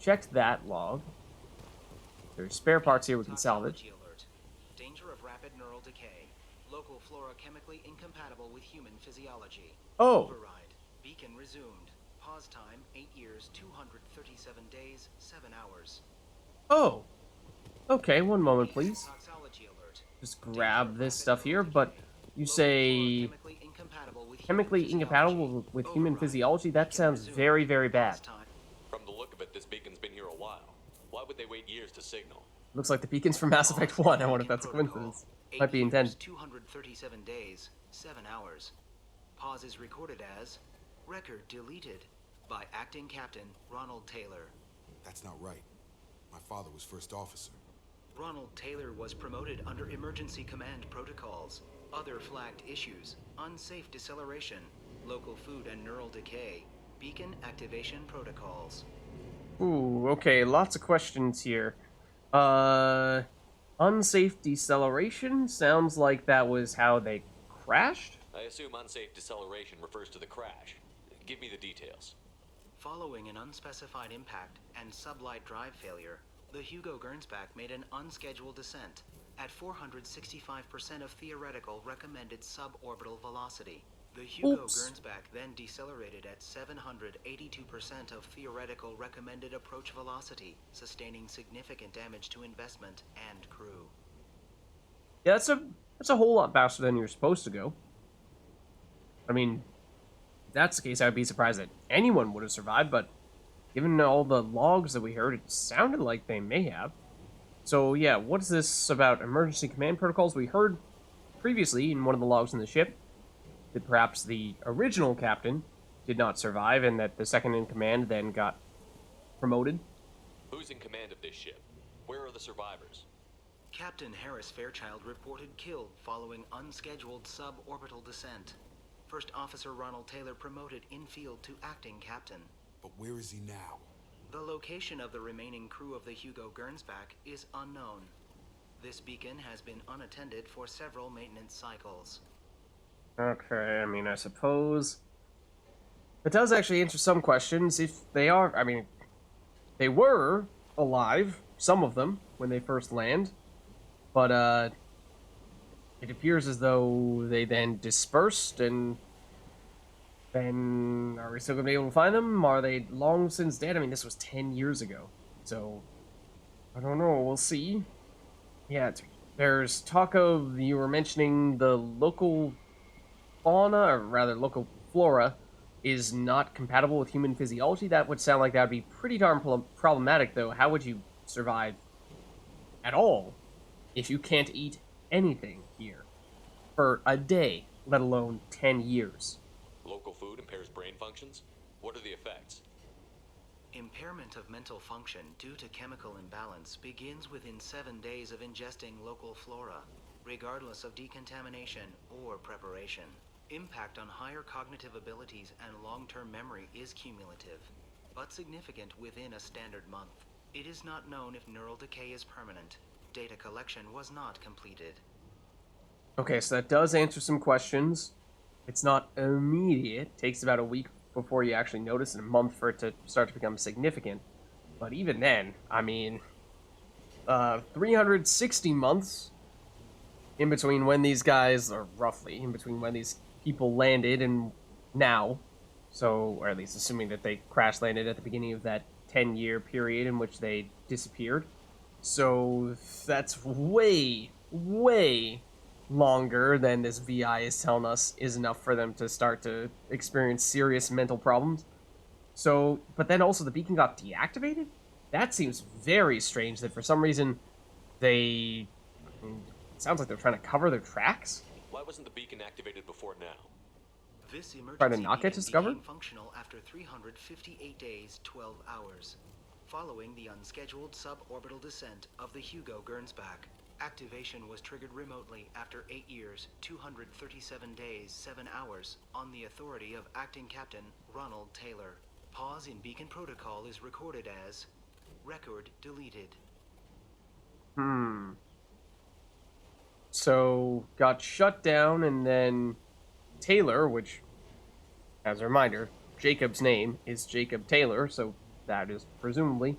checked that log. There's spare parts here we can salvage. Alert. Danger of rapid neural decay. Local flora chemically incompatible with human physiology. Oh. Override. Beacon resumed. Pause time 8 years, 237 days, 7 hours. Oh. Okay, one moment, please. Toxology alert. Just grab this stuff here, but you say chemically incompatible with human physiology? That sounds very, very bad. From the look of it, this beacon's been here a while. Why would they wait years to signal? Looks like the beacon's from Mass Effect 1. I wonder if that's a coincidence. Might be intended. 237 days, 7 hours. Pause is recorded as record deleted by acting captain Ronald Taylor. That's not right. My father was first officer. Ronald Taylor was promoted under emergency command protocols. Other flagged issues: unsafe deceleration, local food and neural decay, beacon activation protocols. Ooh, okay, lots of questions here. Unsafe deceleration? Sounds like that was how they crashed? I assume unsafe deceleration refers to the crash. Give me the details. Following an unspecified impact and sublight drive failure, the Hugo Gernsback made an unscheduled descent at 465% of theoretical recommended suborbital velocity. The Hugo Gernsback then decelerated at 782% of theoretical recommended approach velocity, sustaining significant damage to investment and crew. Yeah, that's a whole lot faster than you're supposed to go. I mean, if that's the case, I would be surprised that anyone would have survived, but given all the logs that we heard, it sounded like they may have. So yeah, what is this about emergency command protocols? We heard previously in one of the logs in the ship that perhaps the original captain did not survive and that the second in command then got promoted. Who's in command of this ship? Where are the survivors? Captain Harris Fairchild reported killed following unscheduled suborbital descent. First Officer Ronald Taylor promoted in-field to acting captain. But where is he now? The location of the remaining crew of the Hugo Gernsback is unknown. This beacon has been unattended for several maintenance cycles. Okay, I mean, I suppose it does actually answer some questions. If they are, I mean, they were alive, some of them, when they first land, but it appears as though they then dispersed, and then are we still going to be able to find them? Are they long since dead? I mean, this was 10 years ago, so I don't know. We'll see. Yeah, there's talk of, you were mentioning the local fauna, or rather local flora, is not compatible with human physiology. That would sound like that would be pretty darn problematic, though. How would you survive at all if you can't eat anything here for a day, let alone 10 years? Local food impairs brain functions? What are the effects? Impairment of mental function due to chemical imbalance begins within 7 days of ingesting local flora, regardless of decontamination or preparation. Impact on higher cognitive abilities and long-term memory is cumulative, but significant within a standard month. It is not known if neural decay is permanent. Data collection was not completed. Okay, so that does answer some questions. It's not immediate. It takes about a week before you actually notice, and a month for it to start to become significant. But even then, I mean, 360 months in between when these guys, or roughly, in between when these people landed and now. So, or at least assuming that they crash landed at the beginning of that 10-year period in which they disappeared. So, that's way, way longer than this VI is telling us is enough for them to start to experience serious mental problems. So, but then also the beacon got deactivated? That seems very strange that for some reason they... It sounds like they're trying to cover their tracks? Why wasn't the beacon activated before now? This Try to emergency not get beacon discovered? became functional after 358 days, 12 hours, following the unscheduled suborbital descent of the Hugo Gernsback. Activation was triggered remotely after 8 years, 237 days, 7 hours, on the authority of Acting Captain Ronald Taylor. Pause in beacon protocol is recorded as record deleted. So, got shut down, and then Taylor, which, as a reminder, Jacob's name is Jacob Taylor, so that is presumably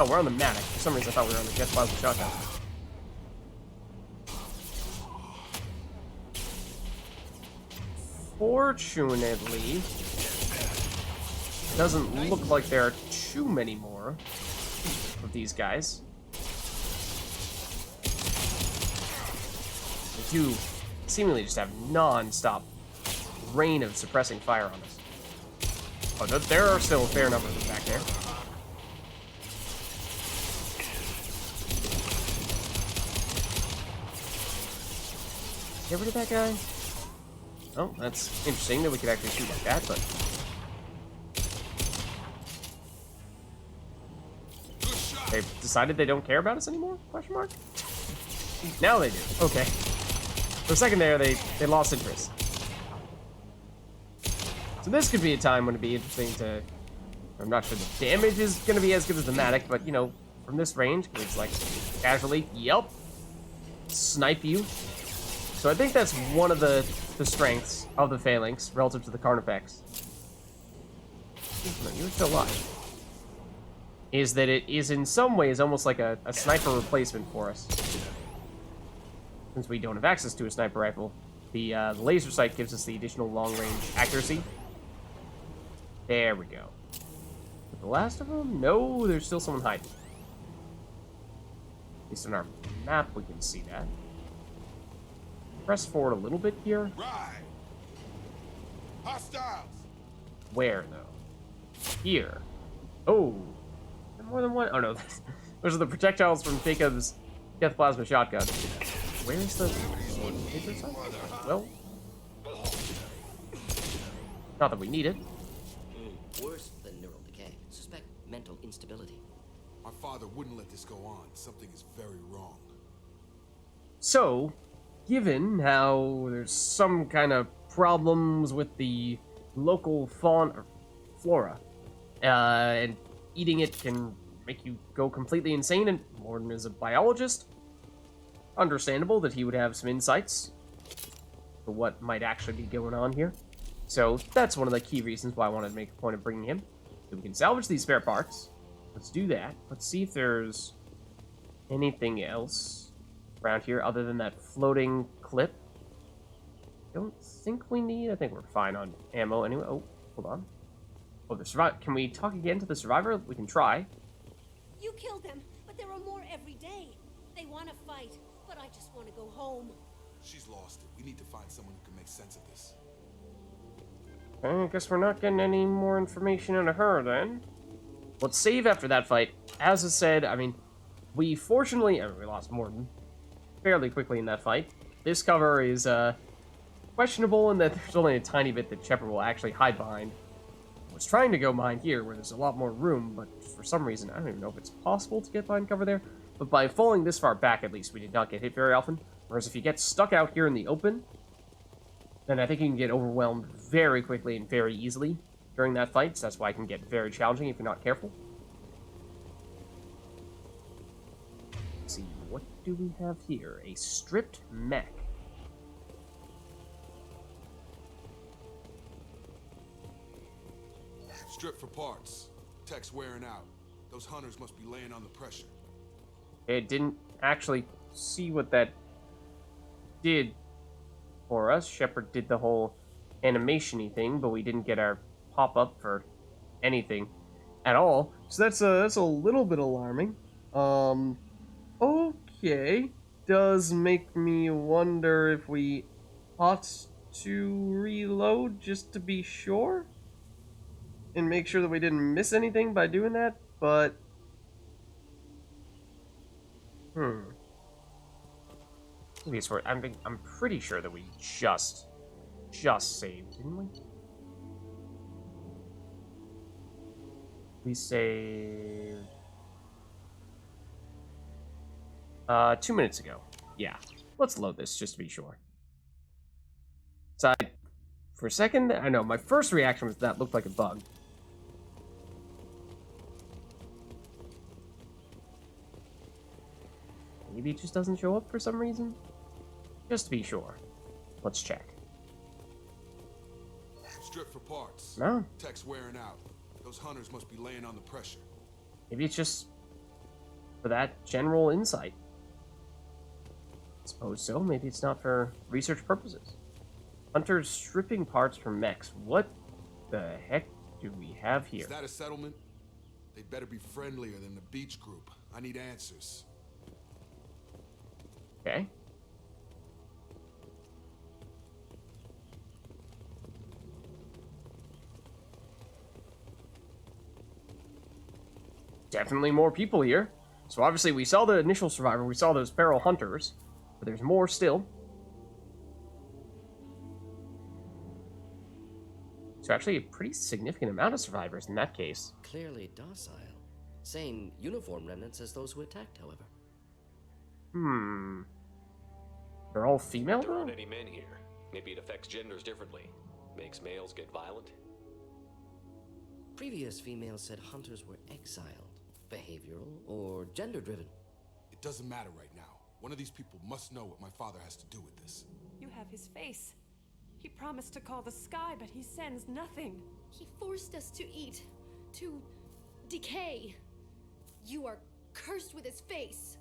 Oh, we're on the Matic. For some reason, I thought we were on the Jet Plasma Shotgun. Fortunately, doesn't look like there are too many more of these guys. They do seemingly just have non-stop rain of suppressing fire on us. Oh, there are still a fair number of them back there. Get rid of that guy? Oh, that's interesting that we could actually shoot like that, but... They've decided they don't care about us anymore? Question mark? Now they do. Okay. For a second there, they lost interest. So this could be a time when it'd be interesting to... I'm not sure the damage is going to be as good as the Matic, but, you know, from this range, it's like, casually, yep, snipe you. So I think that's one of the strengths of the Phalanx relative to the Carnifex. No, you're still alive. Is that it is in some ways almost like a sniper replacement for us. Since we don't have access to a sniper rifle, the laser sight gives us the additional long-range accuracy. There we go. But the last of them? No, there's still someone hiding. At least on our map we can see that. Press forward a little bit here. Right. Hostiles. Where, though? Here. Oh. More than one? Oh, no. Those are the projectiles from Jacob's Death Plasma Shotgun. Where's the... Well... Not that we need it. Worse than neural decay. Suspect mental instability. My father wouldn't let this go on. Something is very wrong. So, given how there's some kind of problems with the local fauna or flora, and eating it can make you go completely insane, and Morton is a biologist, understandable that he would have some insights for what might actually be going on here. So that's one of the key reasons why I wanted to make a point of bringing him. So we can salvage these spare parts. Let's do that. Let's see if there's anything else around here other than that floating clip. Don't think we need. I think we're fine on ammo anyway. Oh, hold on. Oh, the survivor. Can we talk again to the survivor? We can try. You killed them, but there are more every day. They want to fight, but I just want to go home. She's lost it. We need to find someone who can make sense of this. I guess we're not getting any more information out of her then. Let's save after that fight. As I said, I mean, we fortunately... we lost Morton fairly quickly in that fight. This cover is questionable in that there's only a tiny bit that Shepard will actually hide behind. I was trying to go behind here where there's a lot more room, but for some reason, I don't even know if it's possible to get behind cover there. But by falling this far back, at least, we did not get hit very often. Whereas if you get stuck out here in the open, then I think you can get overwhelmed very quickly and very easily during that fight. So that's why it can get very challenging if you're not careful. Let's see, what do we have here? A stripped mech. Strip for parts. Tech's wearing out. Those hunters must be laying on the pressure. It didn't actually see what that did for us. Shepard did the whole animation-y thing, but we didn't get our pop-up for anything at all. So that's a little bit alarming. Okay. Does make me wonder if we ought to reload just to be sure? And make sure that we didn't miss anything by doing that, but... I'm pretty sure that we just saved, didn't we? We saved 2 minutes ago. Yeah. Let's load this just to be sure. So for a second, I know my first reaction was that looked like a bug. Maybe it just doesn't show up for some reason? Just to be sure. Let's check. Strip for parts. No. Tech's wearing out. Those hunters must be laying on the pressure. Maybe it's just for that general insight. I suppose so. Maybe it's not for research purposes. Hunters stripping parts from mechs. What the heck do we have here? Is that a settlement? They'd better be friendlier than the beach group. I need answers. Okay. Definitely more people here. So obviously we saw the initial survivor, we saw those feral hunters, but there's more still. So actually a pretty significant amount of survivors in that case. Clearly docile. Same uniform remnants as those who attacked, however. They're all female There aren't though? any men here. Maybe it affects genders differently. Makes males get violent. Previous females said hunters were exiled, behavioral, or gender-driven. It doesn't matter right now. One of these people must know what my father has to do with this. You have his face. He promised to call the sky, but he sends nothing. He forced us to eat, to decay. You are cursed with his face.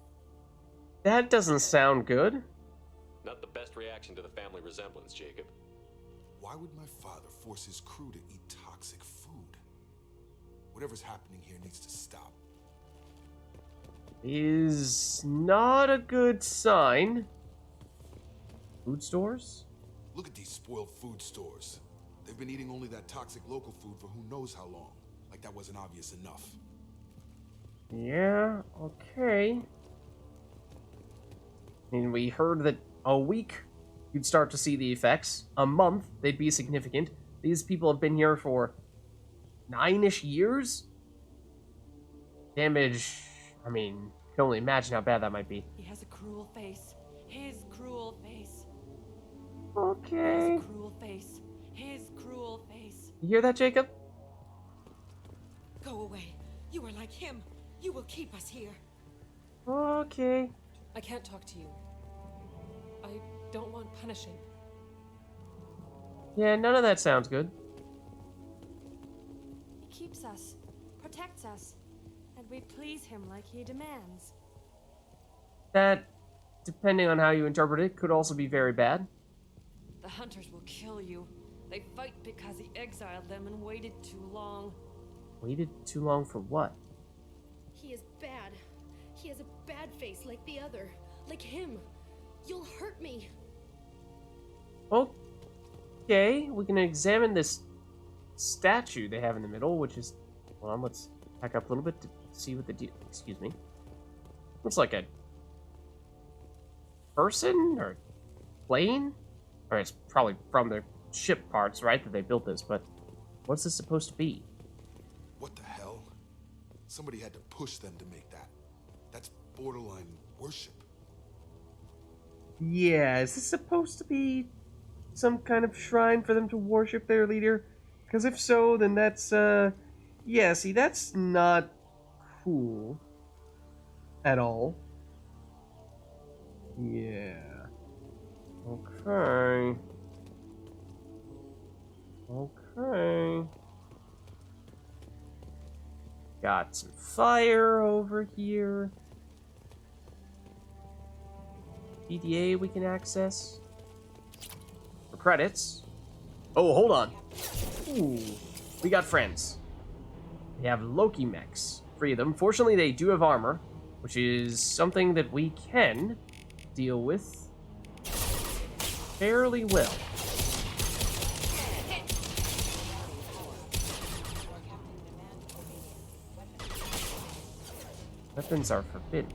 That doesn't sound good. Not the best reaction to the family resemblance, Jacob. Why would my father force his crew to eat toxic food? Whatever's happening here needs to stop. Is not a good sign. Food stores? Look at these spoiled food stores. They've been eating only that toxic local food for who knows how long. Like that wasn't obvious enough. Yeah, okay. I mean, we heard that a week you'd start to see the effects. A month, they'd be significant. These people have been here for 9-ish years? Damage, I mean, you can only imagine how bad that might be. He has a cruel face. His cruel face. Okay. His cruel face. His cruel face. You hear that, Jacob? Go away. You are like him. You will keep us here. Okay. I can't talk to you. I don't want punishing. Yeah, none of that sounds good. He keeps us, protects us, and we please him like he demands. That, depending on how you interpret it, could also be very bad. The hunters will kill you. They fight because he exiled them and waited too long. Waited too long for what? He is bad. He has a bad face like the other. Like him. You'll hurt me. Okay, we can examine this statue they have in the middle, which is... Hold on, let's back up a little bit to see what the deal... Excuse me. Looks like a person or plane? Or it's probably from the ship parts, right, that they built this, but what's this supposed to be? What the hell? Somebody had to push them to make that. That's borderline worship. Yeah, is this supposed to be some kind of shrine for them to worship their leader? Because if so, then that's, yeah, see, that's not cool at all. Yeah. Okay. Okay. Got some fire over here. PDA we can access. For credits. Oh, hold on. Ooh, we got friends. They have Loki mechs. 3 of them. Fortunately, they do have armor, which is something that we can deal with fairly well. Weapons are forbidden.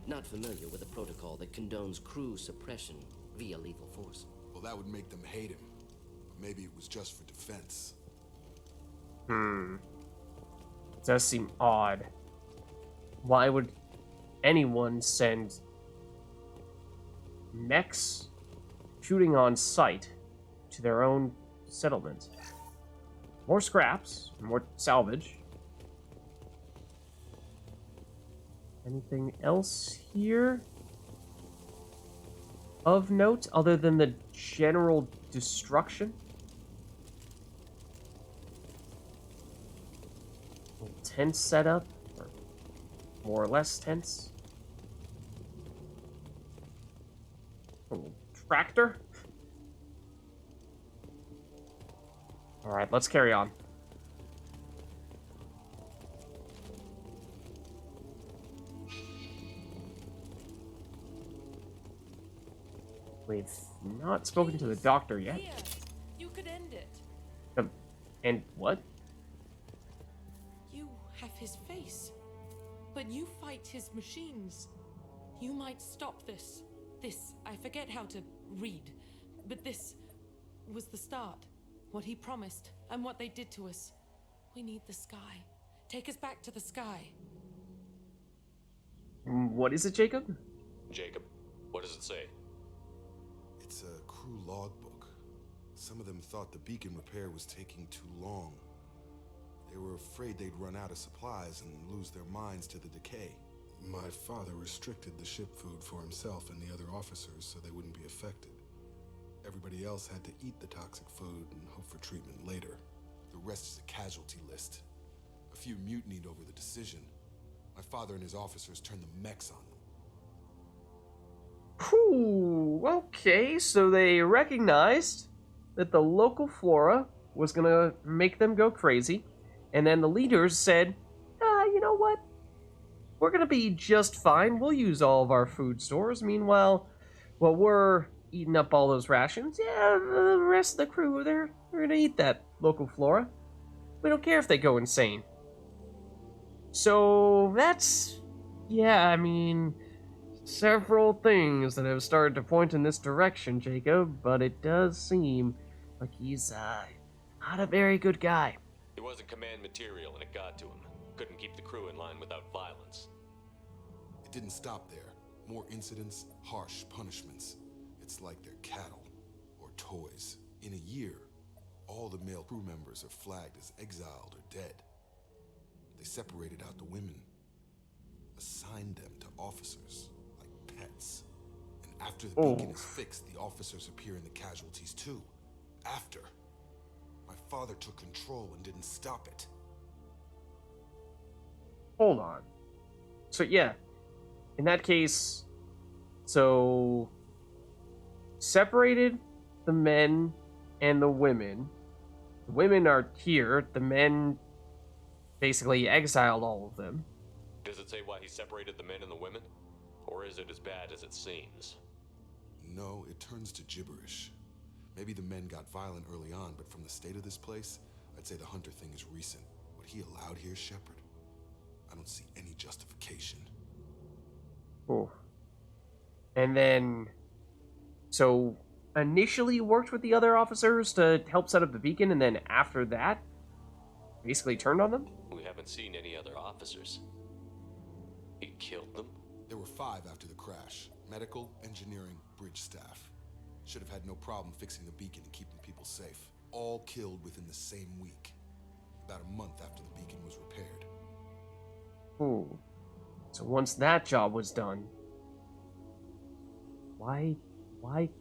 Not familiar with a protocol that condones crew suppression via lethal force. Well, that would make them hate him. But maybe it was just for defense. It does seem odd. Why would anyone send mechs shooting on sight to their own settlement? More scraps, more salvage. Anything else here of note other than the general destruction? tense setup, or more or less tense. Oh, tractor? Alright, let's carry on. We've not spoken to the doctor yet. Here, you could end it. And what? You have his face, but you fight his machines. You might stop this. This, I forget how to read, but this was the start. What he promised, and what they did to us. We need the sky. Take us back to the sky. What is it, Jacob? Jacob, what does it say? It's a crew logbook. Some of them thought the beacon repair was taking too long. They were afraid they'd run out of supplies and lose their minds to the decay. My father restricted the ship food for himself and the other officers so they wouldn't be affected. Everybody else had to eat the toxic food and hope for treatment later. The rest is a casualty list. A few mutinied over the decision. My father and his officers turned the mechs on them. Whew, okay, so they recognized that the local flora was gonna make them go crazy, and then the leaders said, you know what? We're gonna be just fine. We'll use all of our food stores. Meanwhile, while we're eating up all those rations, the rest of the crew, they're gonna eat that local flora. We don't care if they go insane. So that's, I mean, several things that have started to point in this direction, Jacob, but it does seem like he's not a very good guy. He wasn't command material and it got to him. Couldn't keep the crew in line without violence. It didn't stop there. More incidents, harsh punishments. It's like they're cattle or toys. In a year, all the male crew members are flagged as exiled or dead. They separated out the women, assigned them to officers like pets. And after the beacon is fixed, the officers appear in the casualties too. After. My father took control and didn't stop it. Hold on. So in that case, so separated the men and the women. The women are here. The men basically exiled all of them. Does it say why he separated the men and the women? Or is it as bad as it seems? No, it turns to gibberish. Maybe the men got violent early on, but from the state of this place, I'd say the Hunter thing is recent. What he allowed here, Shepard, I don't see any justification. Oh. And then, so initially worked with the other officers to help set up the beacon, and then after that, basically turned on them? We haven't seen any other officers. He killed them? There were 5 after the crash. Medical, engineering, bridge staff. Should have had no problem fixing the beacon and keeping people safe. All killed within the same week. About a month after the beacon was repaired. Ooh. So once that job was done, why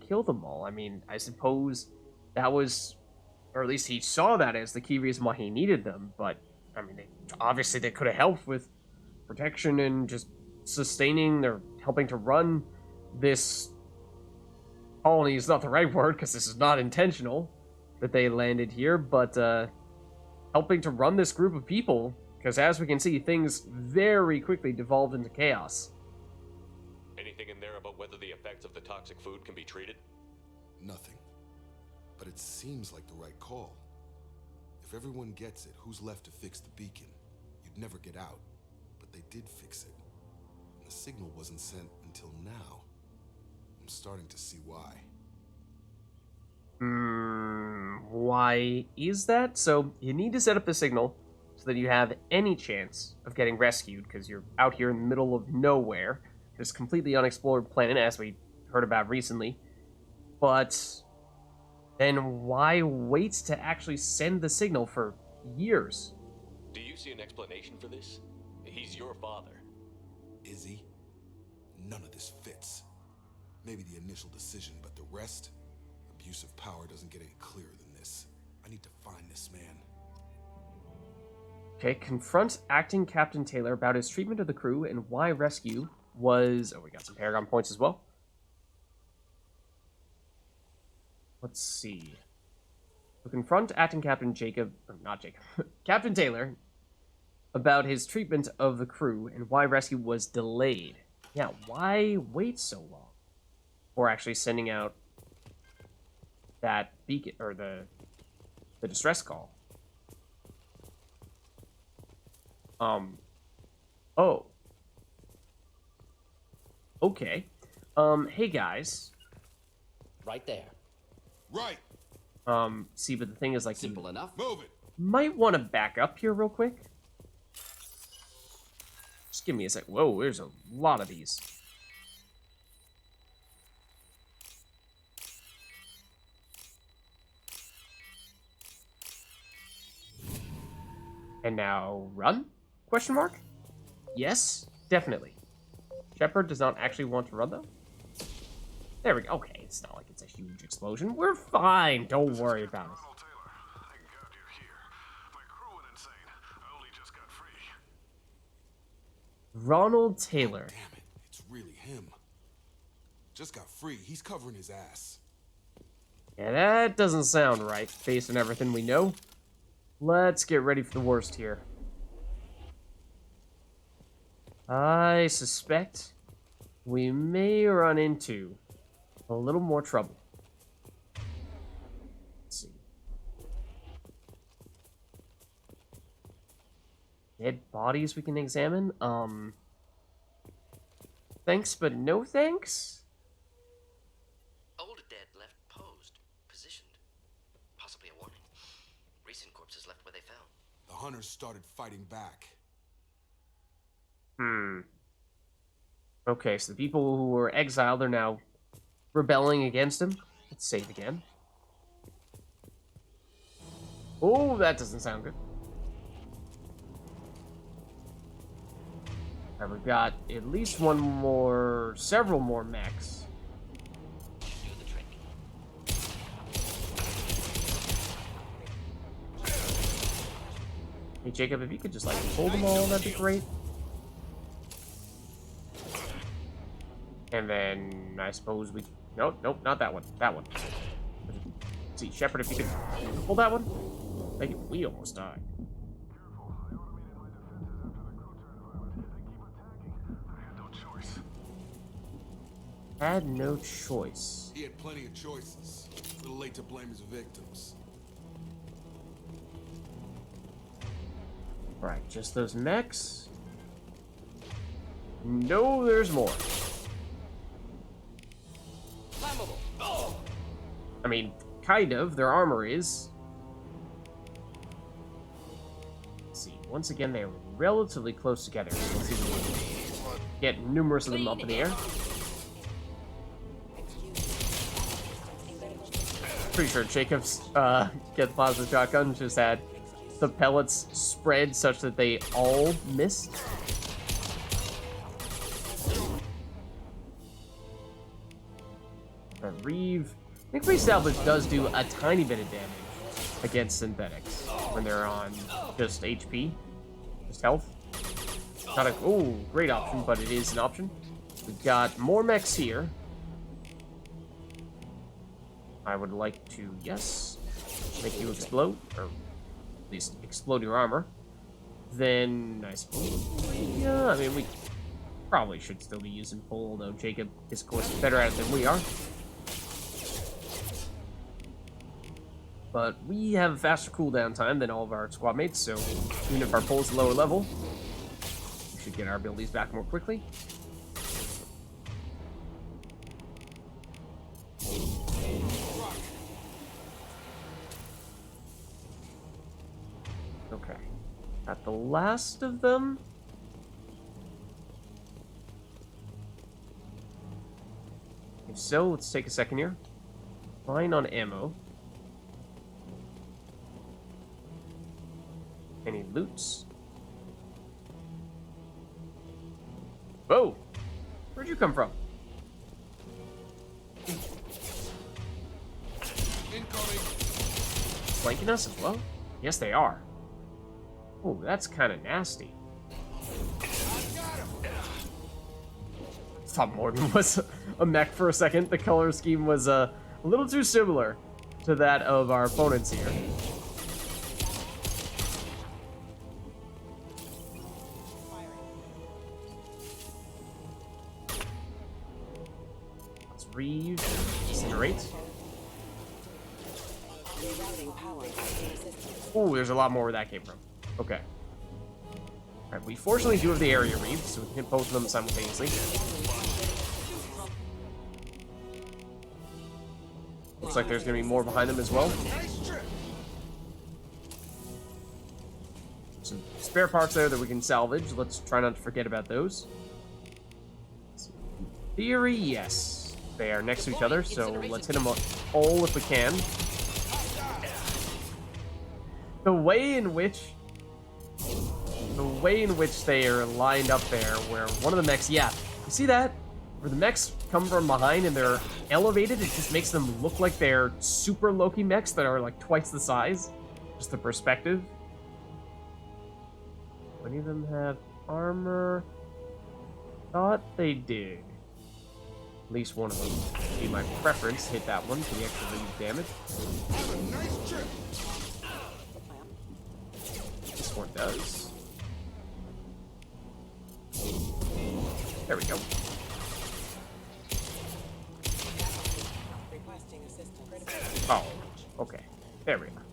kill them all? I mean, I suppose that was, or at least he saw that as the key reason why he needed them, but, I mean, obviously they could have helped with protection and just sustaining, or helping to run this colony is not the right word, because this is not intentional that they landed here, but helping to run this group of people, because as we can see, things very quickly devolved into chaos. Anything in there about whether the effects of the toxic food can be treated? Nothing. But it seems like the right call. If everyone gets it, who's left to fix the beacon? You'd never get out. But they did fix it. And the signal wasn't sent until now. I'm starting to see why. Why is that? So you need to set up the signal so that you have any chance of getting rescued, because you're out here in the middle of nowhere, this completely unexplored planet, as we heard about recently. But then why wait to actually send the signal for years? Do you see an explanation for this? He's your father. Is he? None of this fits. Maybe the initial decision, but the rest? Abuse of power doesn't get any clearer than this. I need to find this man. Okay, confront acting Captain Taylor about his treatment of the crew and why rescue was... Oh, we got some Paragon points as well. Let's see. So confront acting Captain Jacob... Or not Jacob. Captain Taylor about his treatment of the crew and why rescue was delayed. Yeah, why wait so long? Or actually sending out that beacon, or the distress call. Oh. Okay. Hey guys. Right there. Right. See, but the thing is, like, Simple enough. Move it. might want to back up here real quick. Just give me a sec. Whoa, there's a lot of these. And now run? Question mark? Yes, definitely. Shepard does not actually want to run, though. There we go. Okay, it's not like it's a huge explosion. We're fine. Don't worry about it. Ronald Taylor. Damn it, it's really him. Just got free. He's covering his ass. Yeah, that doesn't sound right, based on everything we know. Let's get ready for the worst here. I suspect we may run into a little more trouble. Let's see. Dead bodies we can examine? Thanks, but no thanks? Old dead left posed, positioned. Possibly a warning. Recent corpses left where they fell. The hunters started fighting back. Okay, so the people who were exiled are now rebelling against him. Let's save again. Oh, that doesn't sound good. Alright, we've got at least several more mechs. Do the trick. Hey, Jacob, if you could just, like, hold them all, that'd be great. And then, I suppose we... Nope, not that one. That one. Let's see, Shepard, if you could hold that one. Thank you. We almost died. Had no choice. He had plenty of choices. A little late to blame his victims. Right, just those mechs. No, there's more. Flammable. Oh! I mean, kind of. Their armor is. Let's see. Once again, they're relatively close together. Let's see if we can get numerous of them up in the air. Pretty sure Jacob's get the plasma shotgun just had the pellets spread such that they all missed. Reeve, I think Reeve Salvage does do a tiny bit of damage against synthetics when they're on just HP, just health. Not a great option, but it is an option. We've got more mechs here. I would like to, yes, make you explode, or at least explode your armor. Then, I suppose, yeah, I mean, we probably should still be using pull, though Jacob is, of course, better at it than we are. But we have a faster cooldown time than all of our squad mates, so even if our pull is lower level, we should get our abilities back more quickly. Okay. Got the last of them. If so, let's take a second here. Fine on ammo. Any loots? Whoa! Where'd you come from? Incoming. Flanking us as well? Yes, they are. Oh, that's kind of nasty. Thought Morgan was a mech for a second. The color scheme was a little too similar to that of our opponents here. Let's incinerate. Oh, there's a lot more where that came from. Okay. Alright, we fortunately do have the area read, so we can hit both of them simultaneously. Looks like there's going to be more behind them as well. Some spare parts there that we can salvage. Let's try not to forget about those. In theory, yes. They are next to each other, so let's hit them all if we can. The way in which they are lined up there, where one of the mechs, yeah, you see that? Where the mechs come from behind and they're elevated, it just makes them look like they're super Loki mechs that are like twice the size. Just the perspective. Any of them have armor? Thought they did. At least one of them. Be my preference. Hit that one for the extra lead damage. This one does. There we go. Oh, okay. There we are.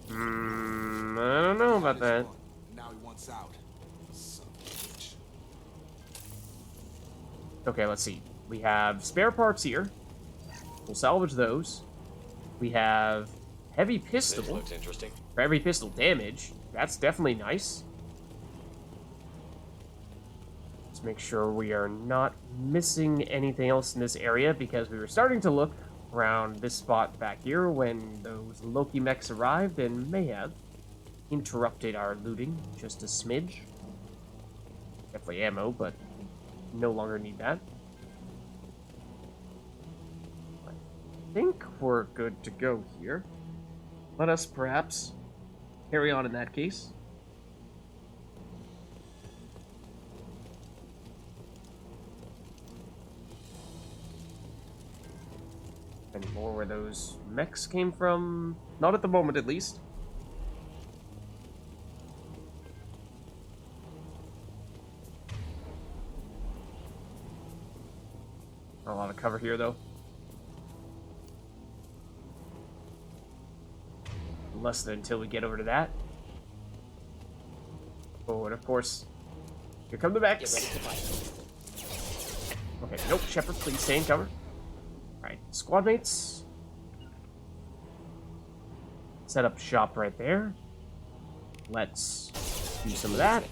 I don't know about that. Now he wants out. Okay, let's see. We have spare parts here. We'll salvage those. We have heavy pistol. This looks interesting. For heavy pistol damage. That's definitely nice. Let's make sure we are not missing anything else in this area, because we were starting to look around this spot back here when those Loki mechs arrived and may have interrupted our looting just a smidge. Definitely ammo, but no longer need that. I think we're good to go here. Let us perhaps carry on in that case. Any more where those mechs came from? Not at the moment, at least. Not a lot of cover here, though. Less than until we get over to that. Oh, and of course, here come the mechs. Okay, nope, Shepard, please stay in cover. Alright, squad mates. Set up shop right there. Let's do some of that.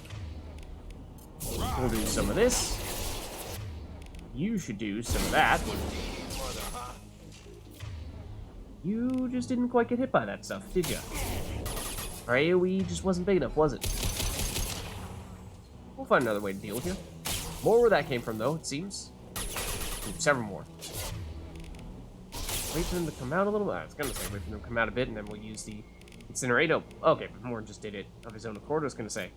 We'll do some of this. You should do some of that. You just didn't quite get hit by that stuff, did you? Our AoE just wasn't big enough, was it? We'll find another way to deal with you. More where that came from, though, it seems. Ooh, several more. Wait for them to come out a little bit. I was gonna say wait for them to come out a bit, and then we'll use the incinerate. Oh, okay, but Morn just did it of his own accord. I was gonna say.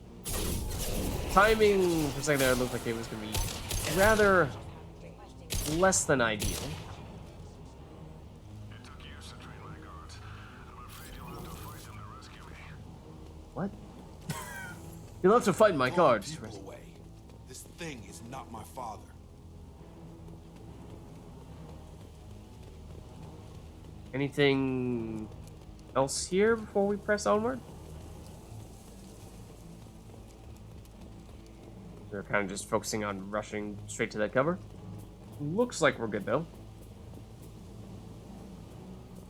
Timing for a second there looked like it was gonna be rather less than ideal. What? You'll have to fight my guards. People away. This thing is not my father. Anything else here before we press onward? We're kind of just focusing on rushing straight to that cover. Looks like we're good, though.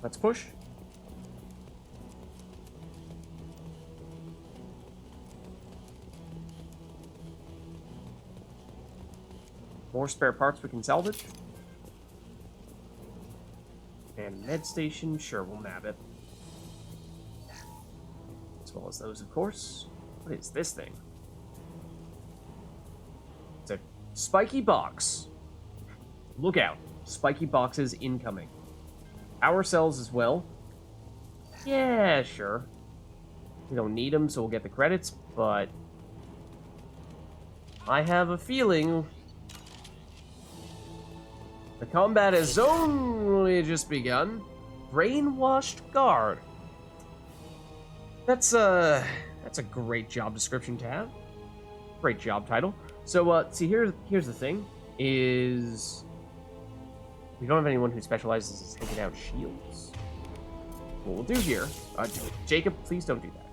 Let's push. More spare parts we can salvage. And med station, sure, we'll nab it. As well as those, of course. What is this thing? It's a spiky box. Look out. Spiky boxes incoming. Power cells as well. Yeah, sure. We don't need them, so we'll get the credits, but I have a feeling the combat has only just begun. Brainwashed guard. That's a great job description to have. Great job title. So, see, here's the thing, is we don't have anyone who specializes in taking out shields. What we'll do here, Jacob, please don't do that.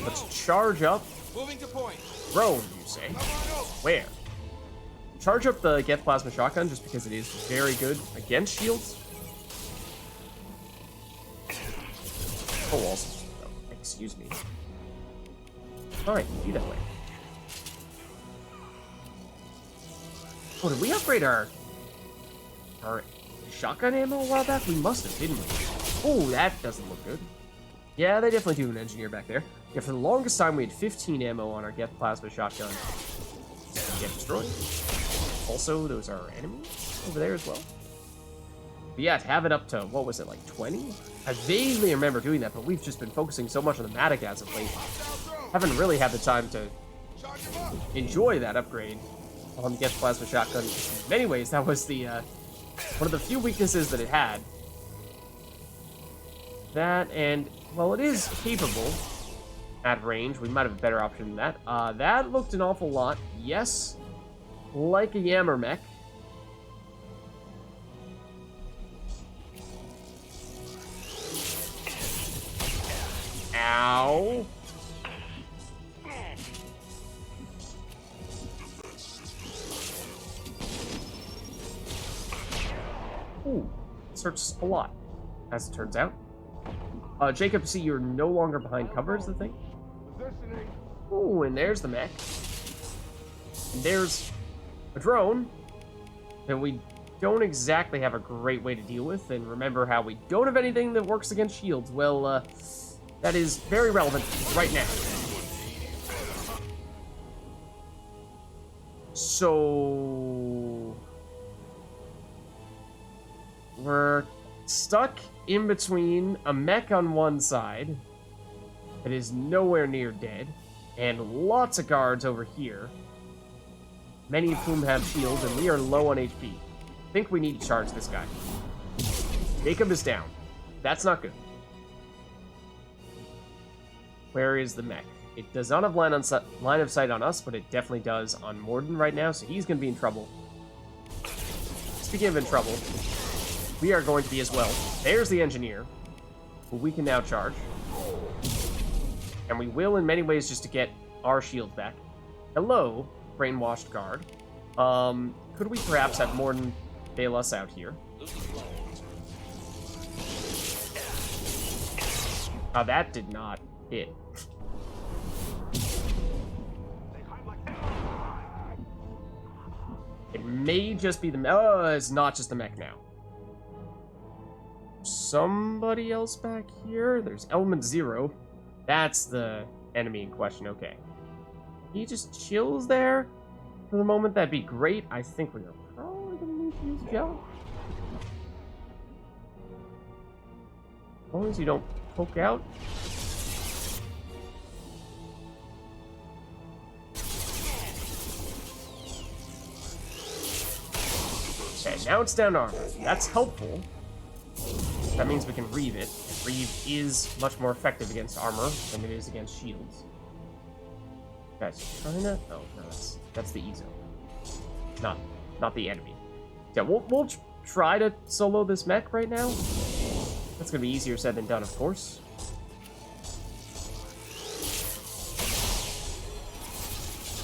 Let's charge up. Moving to point. Drone, you say? Where? Charge up the Geth Plasma Shotgun just because it is very good against shields. Oh, also, excuse me. Alright, be that way. Oh, did we upgrade our shotgun ammo a while back? We must have, didn't we? Oh, that doesn't look good. Yeah, they definitely do an engineer back there. Yeah, for the longest time, we had 15 ammo on our Geth Plasma Shotgun. Get destroyed. Also, those are enemies over there as well. But yeah, to have it up to, what was it, like 20? I vaguely remember doing that, but we've just been focusing so much on the Matic as of late. Haven't really had the time to enjoy that upgrade on the Geth Plasma Shotgun. In many ways, that was the one of the few weaknesses that it had. That, and, well, it is capable at range. We might have a better option than that. That looked an awful lot, yes, like a Yammer mech. Ow. Ooh, this hurts a lot, as it turns out. Jacob, see, you're no longer behind cover is the thing. Ooh, and there's the mech. And there's a drone that we don't exactly have a great way to deal with. And remember how we don't have anything that works against shields. Well, that is very relevant right now. So we're stuck in between a mech on one side that is nowhere near dead, and lots of guards over here, many of whom have shields, and we are low on HP. I think we need to charge this guy. Jacob is down. That's not good. Where is the mech? It does not have line of sight on us, but it definitely does on Morden right now, so he's going to be in trouble. Speaking of in trouble, we are going to be as well. There's the engineer, who we can now charge. And we will in many ways just to get our shield back. Hello, brainwashed guard. Could we perhaps have Morden bail us out here? That did not hit. It may just be the mech. Oh, it's not just the mech now. Somebody else back here? There's Element Zero. That's the enemy in question, okay. He just chills there for the moment, that'd be great. I think we are probably gonna need to use gel. As long as you don't poke out. Okay, now it's down to armor. That's helpful. That means we can Reeve it. And Reeve is much more effective against armor than it is against shields. Guys, trying to... Oh, no, that's the Ezo. Not the enemy. Yeah, we'll try to solo this mech right now. That's gonna be easier said than done, of course.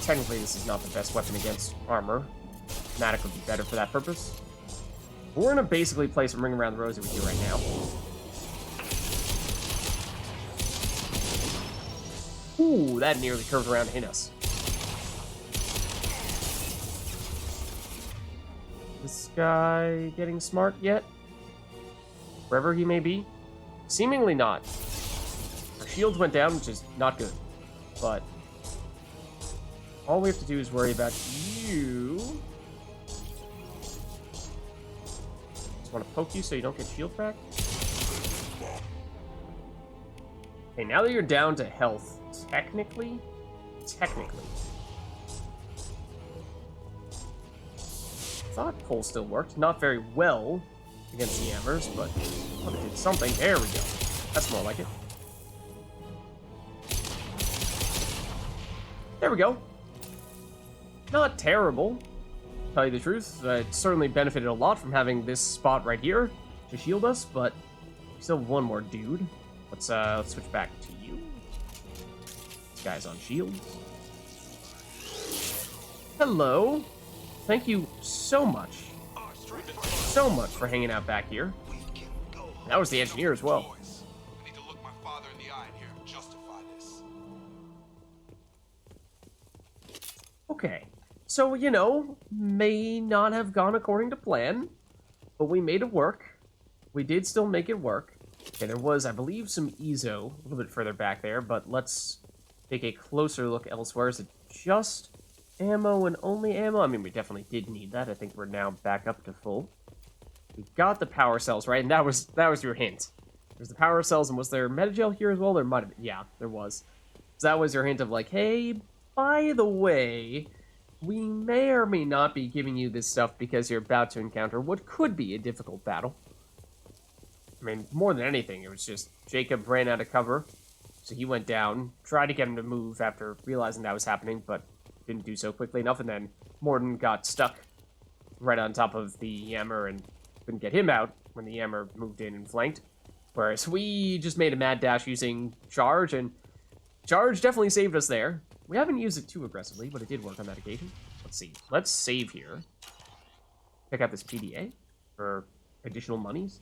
Technically, this is not the best weapon against armor. Matic would be better for that purpose. But we're gonna basically play some Ring Around the Rosie with you right now. Ooh, that nearly curved around to hit us. This guy getting smart yet? Wherever he may be? Seemingly not. Our shields went down, which is not good. But all we have to do is worry about you. Just want to poke you so you don't get shield crack. Okay, now that you're down to health, technically, thought pull still worked. Not very well against the hammers, but thought it did something. There we go. That's more like it. There we go. Not terrible, to tell you the truth. It certainly benefited a lot from having this spot right here to shield us, but we still have one more dude. Let's switch back to you. This guy's on shields. Hello. Thank you so much for hanging out back here. That was the engineer as well. I need to look my father in the eye in here and justify this. Okay, so, you know, may not have gone according to plan, but we made it work. We did still make it work. Okay, there was, I believe, some Ezo a little bit further back there, but let's take a closer look elsewhere. Is it just ammo and only ammo? I mean, we definitely did need that. I think we're now back up to full. We got the power cells, right? And that was your hint. There's the power cells, and was there metagel here as well? There might have been. Yeah, there was. So that was your hint of like, hey, by the way, we may or may not be giving you this stuff because you're about to encounter what could be a difficult battle. I mean, more than anything, it was just Jacob ran out of cover, so he went down, tried to get him to move after realizing that was happening, but didn't do so quickly enough, and then Morden got stuck right on top of the Yammer and couldn't get him out when the Yammer moved in and flanked. Whereas we just made a mad dash using Charge, and Charge definitely saved us there. We haven't used it too aggressively, but it did work on that occasion. Let's see. Let's save here. Pick out this PDA for additional monies.